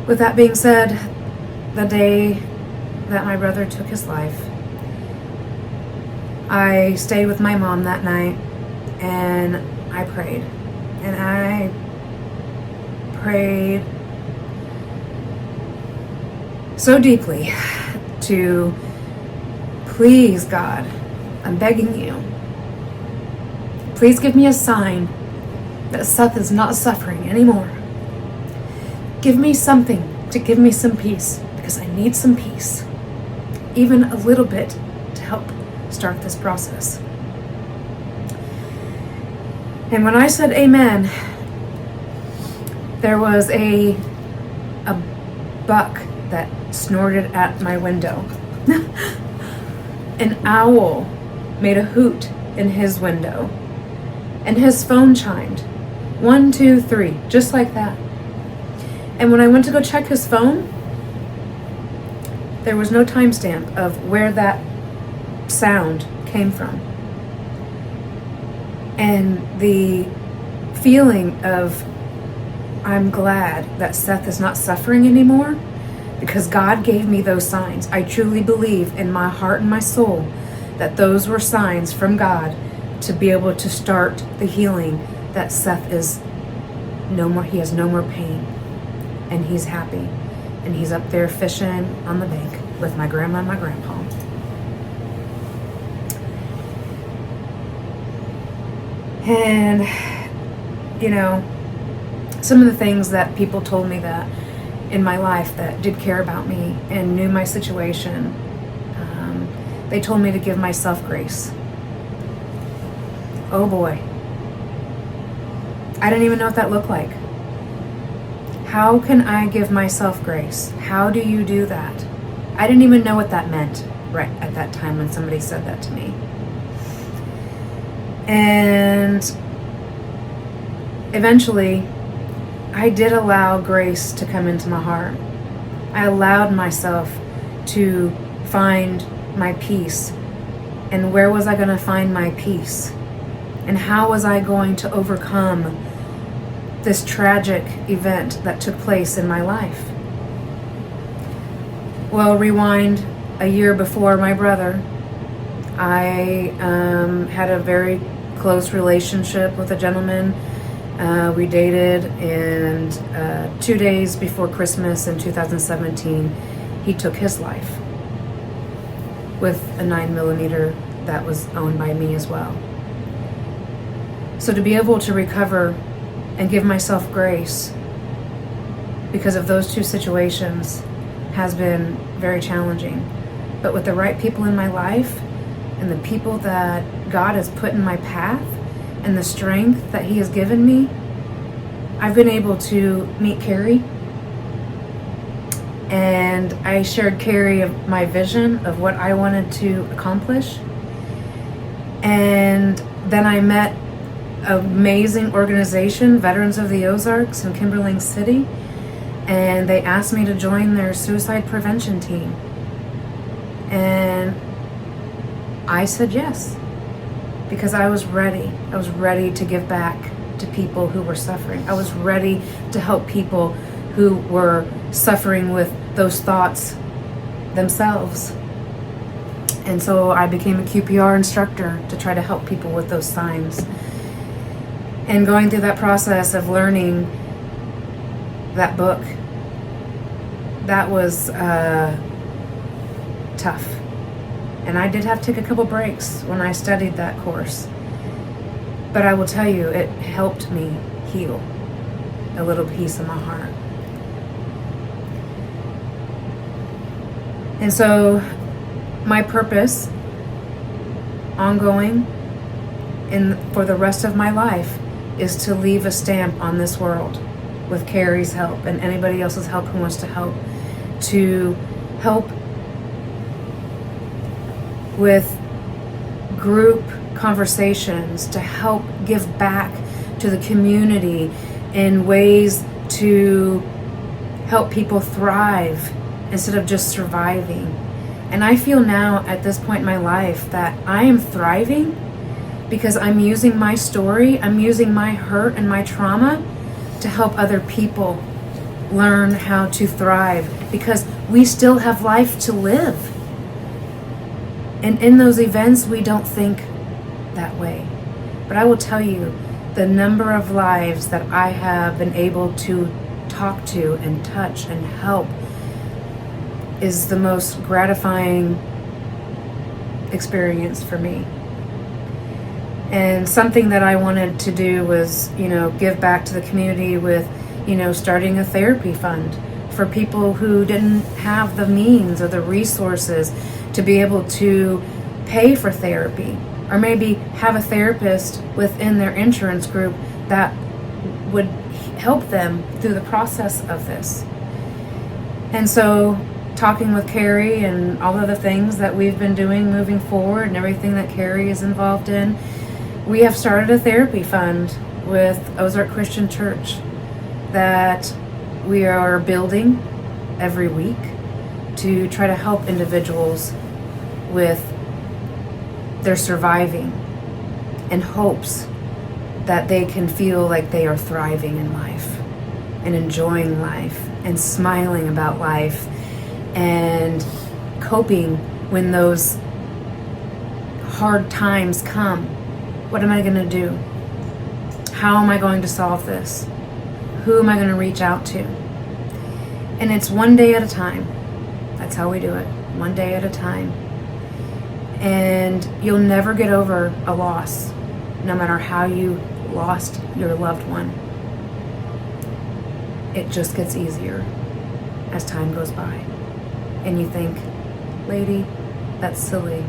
With that being said, the day that my brother took his life, I stayed with my mom that night and I prayed. And I prayed so deeply to, please God, I'm begging you, please give me a sign that Seth is not suffering anymore. Give me something to give me some peace, because I need some peace, even a little bit, to help start this process. And when I said amen, there was a buck that snorted at my window. An owl made a hoot in his window, and his phone chimed 1, 2, 3, just like that. And when I went to go check his phone, there was no timestamp of where that sound came from. And the feeling of, I'm glad that Seth is not suffering anymore, because God gave me those signs. I truly believe in my heart and my soul that those were signs from God to be able to start the healing, that Seth is no more, he has no more pain, and he's happy, and he's up there fishing on the bank with my grandma and my grandpa. And, you know, some of the things that people told me that in my life that did care about me and knew my situation, they told me to give myself grace. Oh boy. I didn't even know what that looked like. How can I give myself grace? How do you do that? I didn't even know what that meant right at that time when somebody said that to me. And eventually, I did allow grace to come into my heart. I allowed myself to find my peace. And where was I going to find my peace? And how was I going to overcome this tragic event that took place in my life? Well, rewind a year before my brother, I had a very close relationship with a gentleman. We dated, and 2 days before Christmas in 2017, he took his life with a 9mm that was owned by me as well. So to be able to recover and give myself grace because of those two situations has been very challenging. But with the right people in my life and the people that God has put in my path and the strength that He has given me, I've been able to meet Carrie. And I shared Carrie of my vision of what I wanted to accomplish. And then I met an amazing organization, Veterans of the Ozarks in Kimberling City, and they asked me to join their suicide prevention team. And I said yes, because I was ready. I was ready to give back to people who were suffering. I was ready to help people who were suffering with those thoughts themselves. And so I became a QPR instructor to try to help people with those signs. And going through that process of learning that book, that was tough. And I did have to take a couple breaks when I studied that course. But I will tell you, it helped me heal a little piece of my heart. And so my purpose, ongoing, for the rest of my life, is to leave a stamp on this world with Carrie's help and anybody else's help who wants to help with group conversations, to help give back to the community in ways to help people thrive instead of just surviving. And I feel now at this point in my life that I am thriving because I'm using my story, I'm using my hurt and my trauma to help other people learn how to thrive, because we still have life to live. And in those events, we don't think that way. But I will tell you, the number of lives that I have been able to talk to and touch and help is the most gratifying experience for me. And something that I wanted to do was, give back to the community with, starting a therapy fund for people who didn't have the means or the resources to be able to pay for therapy, or maybe have a therapist within their insurance group that would help them through the process of this. And so, talking with Carrie and all of the things that we've been doing moving forward and everything that Carrie is involved in, we have started a therapy fund with Ozark Christian Church that we are building every week to try to help individuals with their surviving, in hopes that they can feel like they are thriving in life and enjoying life and smiling about life and coping when those hard times come. What am I going to do? How am I going to solve this? Who am I going to reach out to? And it's one day at a time. That's how we do it. One day at a time. And you'll never get over a loss, no matter how you lost your loved one. It just gets easier as time goes by. And you think, lady, that's silly.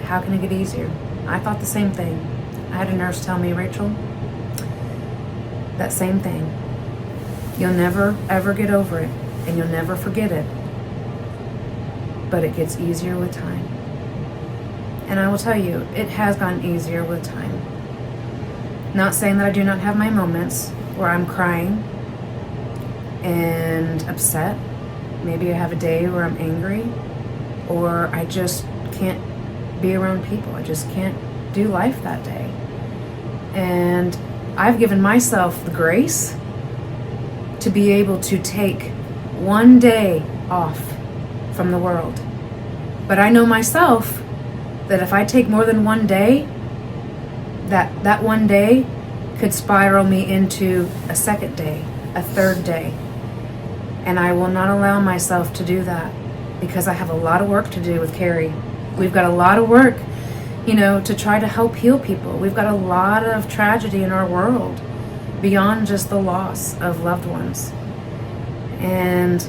How can it get easier? I thought the same thing. I had a nurse tell me, Rachel, that same thing. You'll never ever get over it, and you'll never forget it. But it gets easier with time. And I will tell you, it has gotten easier with time. Not saying that I do not have my moments where I'm crying and upset. Maybe I have a day where I'm angry, or I just can't be around people. I just can't do life that day. And I've given myself the grace to be able to take one day off from the world. But I know myself that if I take more than one day, that one day could spiral me into a second day, a third day. And I will not allow myself to do that, because I have a lot of work to do with Carrie. We've got a lot of work, to try to help heal people. We've got a lot of tragedy in our world beyond just the loss of loved ones. And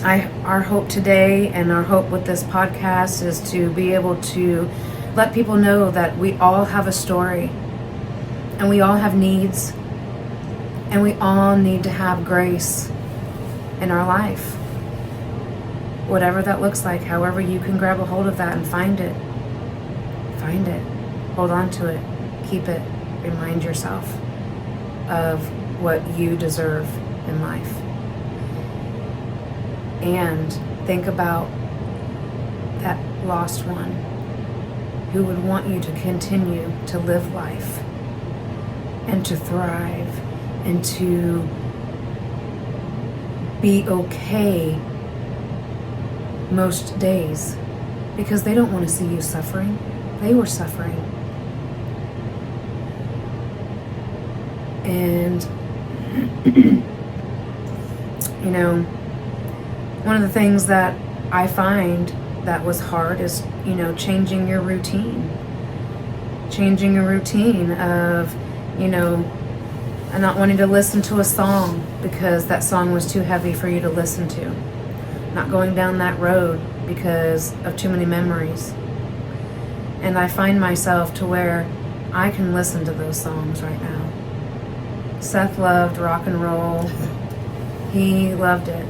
our hope today, and our hope with this podcast, is to be able to let people know that we all have a story, and we all have needs, and we all need to have grace in our life. Whatever that looks like, however you can grab a hold of that and find it. Find it. Hold on to it. Keep it. Remind yourself of what you deserve in life. And think about that lost one who would want you to continue to live life and to thrive and to be okay most days, because they don't want to see you suffering. They were suffering. And one of the things that I find that was hard is, changing your routine. Changing a routine of, not wanting to listen to a song because that song was too heavy for you to listen to. Not going down that road because of too many memories. And I find myself to where I can listen to those songs right now. Seth loved rock and roll. He loved it.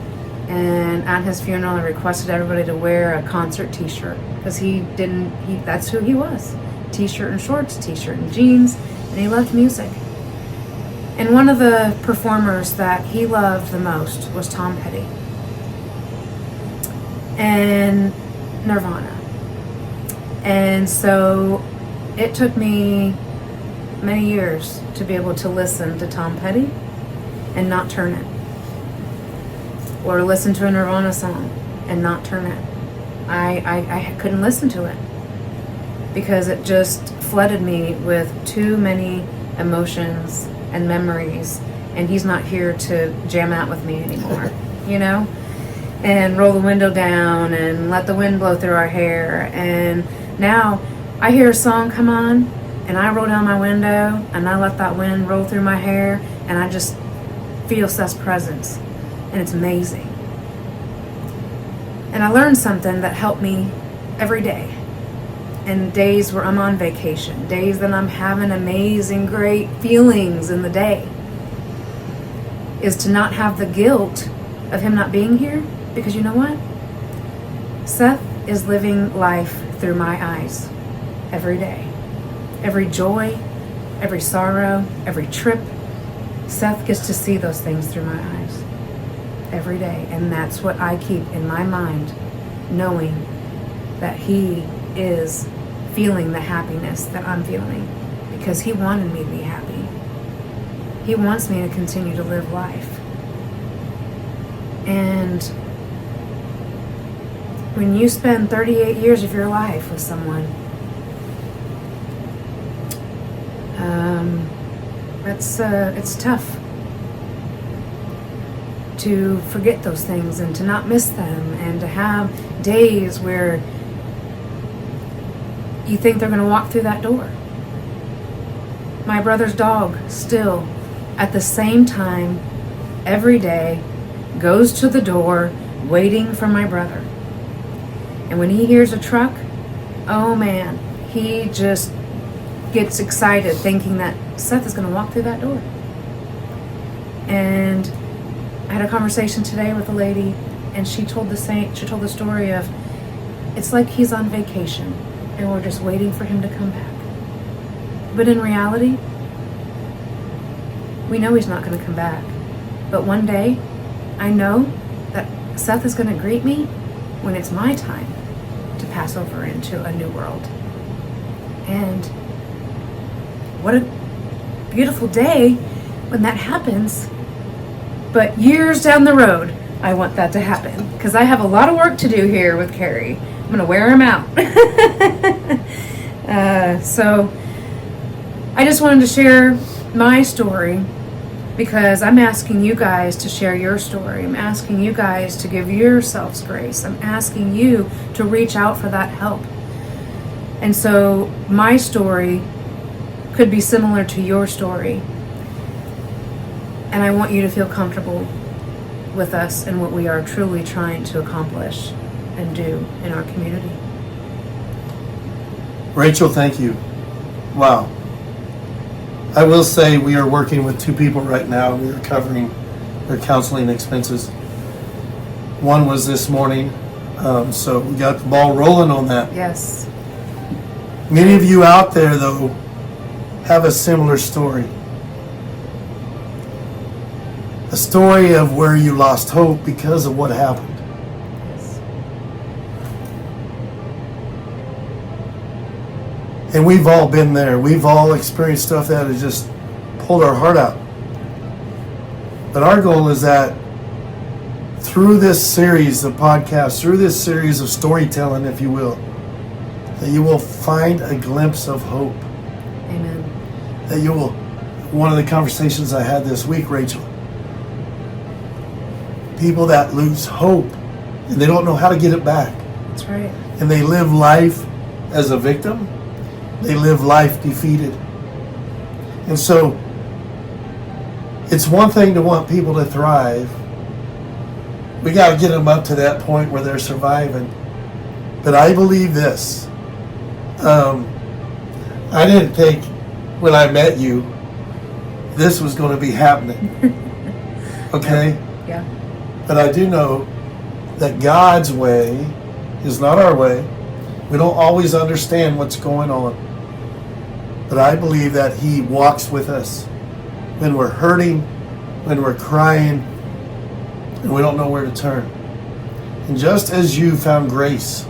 And at his funeral, I requested everybody to wear a concert t-shirt, because that's who he was. T-shirt and shorts, t-shirt and jeans, and he loved music. And one of the performers that he loved the most was Tom Petty and Nirvana. And so it took me many years to be able to listen to Tom Petty and not turn it. or listen to a Nirvana song and not turn it. I couldn't listen to it because it just flooded me with too many emotions and memories, and he's not here to jam out with me anymore, you know? And roll the window down and let the wind blow through our hair. And now I hear a song come on and I roll down my window and I let that wind roll through my hair, and I just feel Seth's presence, and it's amazing. And I learned something that helped me every day. And days where I'm on vacation, days that I'm having amazing, great feelings in the day, is to not have the guilt of him not being here. Because you know what? Seth is living life through my eyes every day. Every joy, every sorrow, every trip, Seth gets to see those things through my eyes every day. And that's what I keep in my mind, knowing that he is feeling the happiness that I'm feeling, because he wanted me to be happy. He wants me to continue to live life. And when you spend 38 years of your life with someone, it's tough to forget those things and to not miss them, and to have days where you think they're going to walk through that door. My brother's dog still, at the same time, every day, goes to the door waiting for my brother. And when he hears a truck, oh man, he just gets excited thinking that Seth is going to walk through that door. And I had a conversation today with a lady, and she told the story of, it's like he's on vacation and we're just waiting for him to come back. But in reality, we know he's not going to come back. But one day, I know that Seth is going to greet me when it's my time to pass over into a new world. And what a beautiful day when that happens. But years down the road, I want that to happen, because I have a lot of work to do here with Carrie. I'm going to wear him out. So I just wanted to share my story, because I'm asking you guys to share your story. I'm asking you guys to give yourselves grace. I'm asking you to reach out for that help. And so my story could be similar to your story. And I want you to feel comfortable with us and what we are truly trying to accomplish and do in our community. Rachel, thank you. Wow. I will say we are working with two people right now. We are covering their counseling expenses. One was this morning, so we got the ball rolling on that. Yes. Many of you out there, though, have a similar story. A story of where you lost hope because of what happened. Yes. And we've all been there. We've all experienced stuff that has just pulled our heart out. But our goal is that through this series of podcasts, through this series of storytelling, if you will, that you will find a glimpse of hope. Amen. That you will, one of the conversations I had this week, Rachel, people that lose hope and they don't know how to get it back. That's right. And they live life as a victim. They live life defeated. And so it's one thing to want people to thrive. We got to get them up to that point where they're surviving. But I believe this. I didn't think when I met you this was going to be happening. Okay? Yeah. But I do know that God's way is not our way. We don't always understand what's going on. But I believe that He walks with us when we're hurting, when we're crying, and we don't know where to turn. And just as you found grace,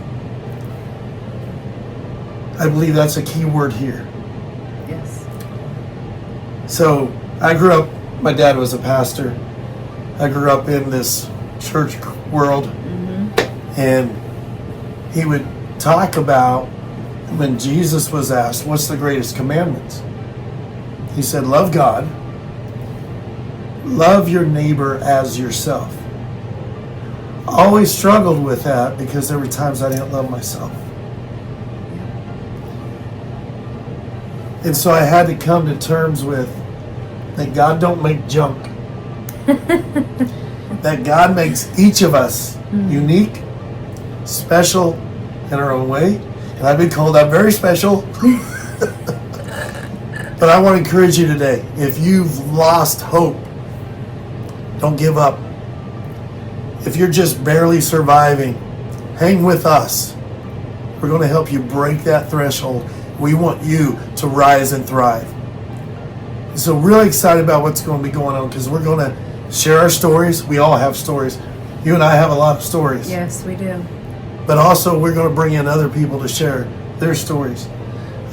I believe that's a key word here. Yes. So I grew up, my dad was a pastor. I grew up in this church world, Mm-hmm. and he would talk about when Jesus was asked, what's the greatest commandments? He said, love God, love your neighbor as yourself. I always struggled with that because there were times I didn't love myself. And so I had to come to terms with that God don't make junk. That God makes each of us unique, special in our own way. And I've been called I'm very special. But I want to encourage you today, if you've lost hope, don't give up. If you're just barely surviving, hang with us. We're going to help you break that threshold. We want you to rise and thrive. So really excited about what's going to be going on, because we're going to share our stories. We all have stories. You and I have a lot of stories. Yes, we do. But also we're going to bring in other people to share their stories.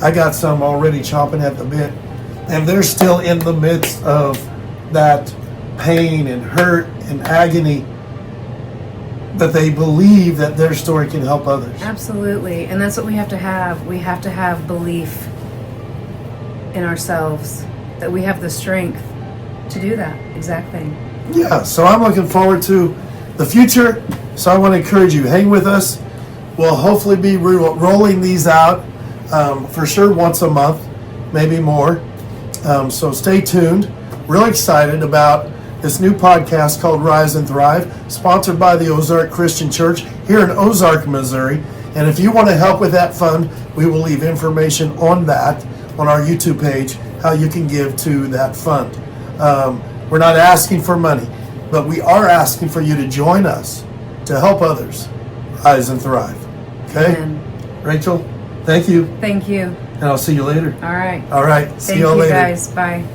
I got some already chomping at the bit, and they're still in the midst of that pain and hurt and agony, but they believe that their story can help others. Absolutely. And that's what we have to have. We have to have belief in ourselves, that we have the strength to do that exact thing. Yeah, so I'm looking forward to the future. So I want to encourage you, hang with us. We'll hopefully be rolling these out for sure once a month, maybe more. So stay tuned. Really excited about this new podcast called Rise and Thrive, sponsored by the Ozark Christian Church here in Ozark, Missouri. And if you want to help with that fund, we will leave information on that on our YouTube page, how you can give to that fund. We're not asking for money, but we are asking for you to join us to help others rise and thrive. Okay? Amen. Rachel, thank you. Thank you. And I'll see you later. All right. All right. See Thank you all you later. guys. Bye.